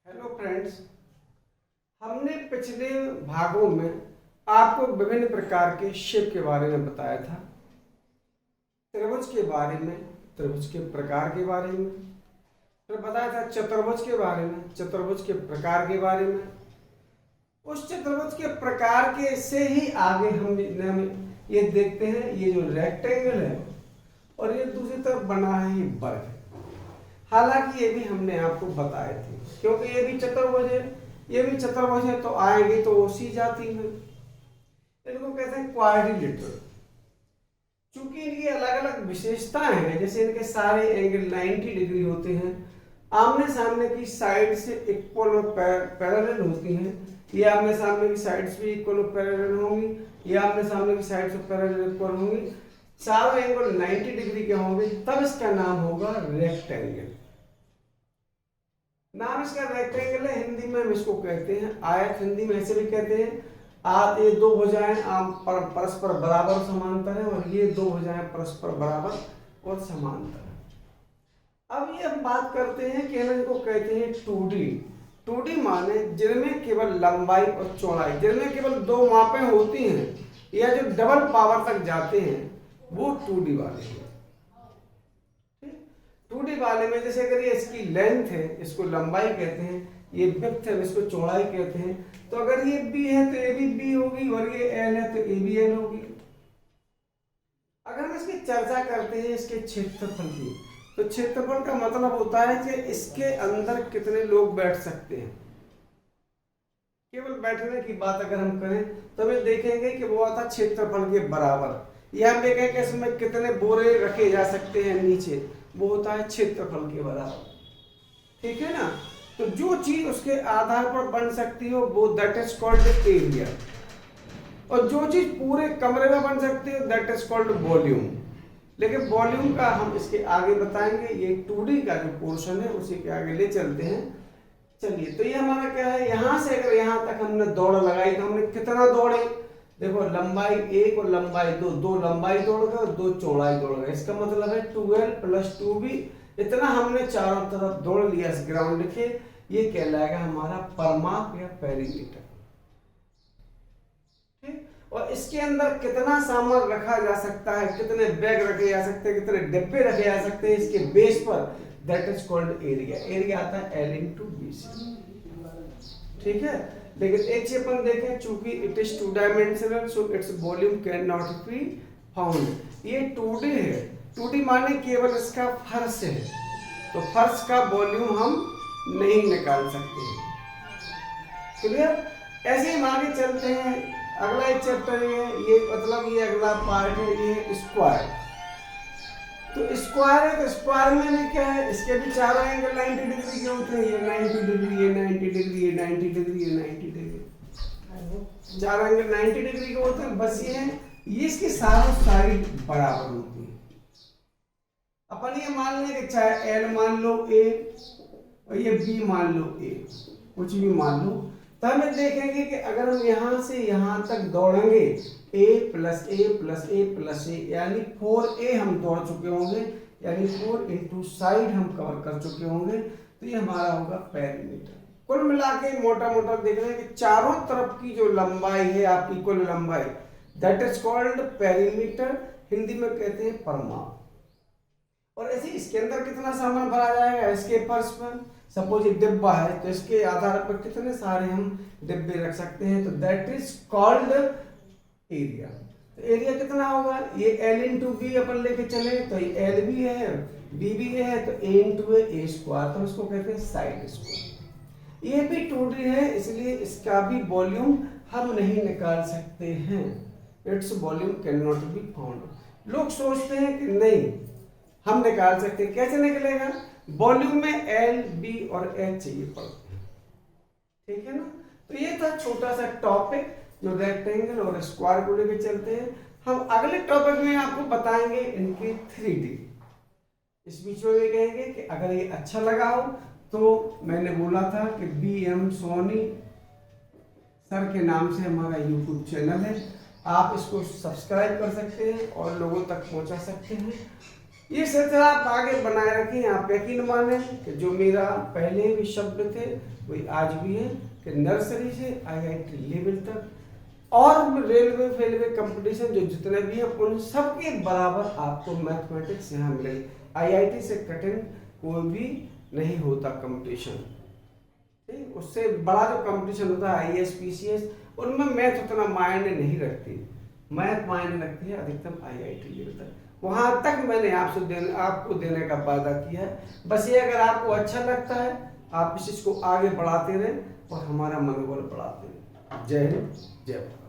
Hello friends, हमने पिछले भागों में आपको विभिन्न प्रकार के शेप के बारे में बताया था। त्रिभुज के बारे में, त्रिभुज के प्रकार के बारे में, फिर बताया था चतुर्भुज के बारे में, चतुर्भुज के प्रकार के बारे में। उस चतुर्भुज के प्रकार के से ही आगे हम ये देखते हैं, ये जो रेक्टेंगल है और ये दूसरी तरफ बना है ये वर्ग। हालांकि ये भी हमने आपको बताए थे, क्योंकि ये भी चतुर्भुज है, ये भी चतुर्भुज है, तो आएंगे तो उसी जाति में। इनको कहते हैं क्वाड्रिलेटरल। चूंकि इनकी अलग अलग विशेषताएं हैं, जैसे इनके सारे एंगल 90 डिग्री होते हैं, आमने सामने की साइड से इक्वल और पैरेलल होती हैं। ये आमने सामने की साइड्स भी इक्वल और पैरेलल होंगी, ये आमने सामने की साइड से पैरेलल इक्वल होंगी, सारे एंगल 90 डिग्री के होंगे, तब इसका नाम होगा रेक्टेंगल। नाम इसका रेक्टेंगल है। हिंदी में हम इसको कहते हैं आयत, हिंदी में ऐसे भी कहते हैं। आप ये दो भुजाएं परस्पर बराबर समांतर है और ये दो भुजाएं परस्पर बराबर और समांतर है। अब ये हम बात करते हैं कि हम इनको कहते हैं 2D। 2D माने जिनमें केवल लंबाई और चौड़ाई, जिनमें केवल दो मापें होती हैं या जो डबल पावर तक जाते हैं, वो 2D वाले हैं। 2D वाले में जैसे अगर ये इसकी लेंथ है, इसको लंबाई कहते हैं, ये विड्थ है, इसको चौड़ाई कहते हैं, तो अगर ये B है तो ये भी B होगी और ये L है तो ये भी L होगी। अगर हम इसकी चर्चा करते हैं इसके क्षेत्रफल की, तो क्षेत्रफल का मतलब होता है कि इसके अंदर कितने लोग बैठ सकते हैं। केवल बैठने की बात अगर हम करें तो वे देखेंगे कि वो आता क्षेत्रफल के बराबर। या हम देखें कि इसमें कितने बोरे रखे जा सकते हैं नीचे, वो होता है क्षेत्रफल के बराबर। ठीक है ना। तो जो चीज उसके आधार पर बन सकती हो वो दैट इज कॉल्ड एरिया, और जो चीज पूरे कमरे में बन सकती है दैट इज कॉल्ड वॉल्यूम। लेकिन वॉल्यूम का हम इसके आगे बताएंगे। ये 2D का जो पोर्शन है उसी के आगे ले चलते हैं। चलिए, तो ये हमारा क्या है, यहां से अगर यहां तक हमने दौड़ लगाई तो हमने कितना दौड़े, देखो लंबाई 1 और लंबाई 2, दो लंबाई दौड़ गए और दो चौड़ाई दौड़ गए। इसका मतलब है 12 + 2b, इतना हमने चारों तरफ दौड़ लिया इस ग्राउंड के। ये कहलाएगा हमारा परमाप या पेरीमीटर। ठीक। और इसके अंदर कितना सामान रखा जा सकता है, कितने बैग रखे जा सकते हैं, कितने डिब्बे रखे जा सकते हैं, इसके बेस पर that is called area. Area आता है L × BC। ठीक है। लेकिन एक चीज अपन देखें, चूंकि it is 2 dimensional so its volume can not be found. ये 2D है। 2D माने केवल इसका फर्श है, तो फर्श का वॉल्यूम हम नहीं निकाल सकते। क्लियर। ऐसे ही हम आगे चलते हैं। अगला एक चैप्टर है, ये मतलब ये अगला पार्ट है, ये स्क्वायर। तो स्क्वायर है, तो स्क्वायर में भी क्या है, इसके भी चारों एंगल 90 डिग्री के होते हैं। ये 90 डिग्री, ये 90 डिग्री, ये 90 डिग्री, ये 90 डिग्री, चारों एंगल 90 डिग्री के होते हैं। बस ये है, ये इसकी सारों साइड बराबर होती है। अपन ये मान लें कि चाहे L मान लो A और ये B मान लो A, कुछ भी मान लो, तो हमें देखेंगे कि अगर हम यहाँ से यहाँ तक दौड़ेंगे A + A + A + A, यानी 4A हम दौड़ चुके होंगे, यानी 4 × साइड हम कवर कर चुके होंगे, तो ये हमारा होगा पेरीमीटर। कुल मिला के मोटा मोटा देख रहे हैं कि चारों तरफ की जो लंबाई है आपकी, कुल लंबाई, that is called perimeter. Hindi में कहते हैं परमाप। और ऐसे इसके अंदर कितना सामान भरा जाएगा, इसके फर्श पर सपोज एक डिब्बा है, तो इसके आधार पर कितने सारे हम डिब्बे रख सकते हैं, तो दैट इज कॉल्ड एरिया। तो एरिया कितना होगा, ये L × B अपन लेके चले, तो ये L भी है, B भी है, तो A × A स्क्वायर, तो इसको कहते हैं साइड स्क्वायर। ये भी 2D है, इसलिए इसका भी वॉल्यूम हम नहीं निकाल सकते हैं। Its volume can not be found. लोग सोचते हैं कि नहीं हम निकाल सकते हैं, कैसे निकलेगा, वॉल्यूम में L, B और H चाहिए पड़ते हैं। ठीक है ना। तो ये था छोटा सा टॉपिक जो रेक्टेंगल और स्क्वायर को लेकर चलते हैं। हम अगले टॉपिक में आपको बताएंगे इनके 3D। इस बीच में भी कहेंगे कि अगर ये अच्छा लगा हो तो मैंने बोला था कि BM सोनी सर के नाम से हमारा YouTube चैनल है, आप इसको सब्सक्राइब कर सकते हैं और लोगों तक पहुंचा सकते हैं। ये सिलसिला आप आगे बनाए रखें। आप यकीन माने कि जो मेरा पहले भी शब्द थे वही आज भी है कि नर्सरी से IIT लेवल तक और रेलवे फेलवे कंपटीशन जो जितने भी हैं उन सबके बराबर आपको मैथमेटिक्स यहाँ मिलेगी। IIT से कठिन कोई भी नहीं होता कंपटीशन, ठीक। उससे बड़ा जो कंपटीशन होता है IAS PCS, उनमें मैथ उतना मायने नहीं रखती, मैथ मायने रखती है अधिकतम IIT लेवल तक। वहां तक मैंने आपको देने का वादा किया है। बस ये अगर आपको अच्छा लगता है आप इस चीज को आगे बढ़ाते रहें और हमारा मनोबल बढ़ाते रहें। जय हिंद, जय भारत।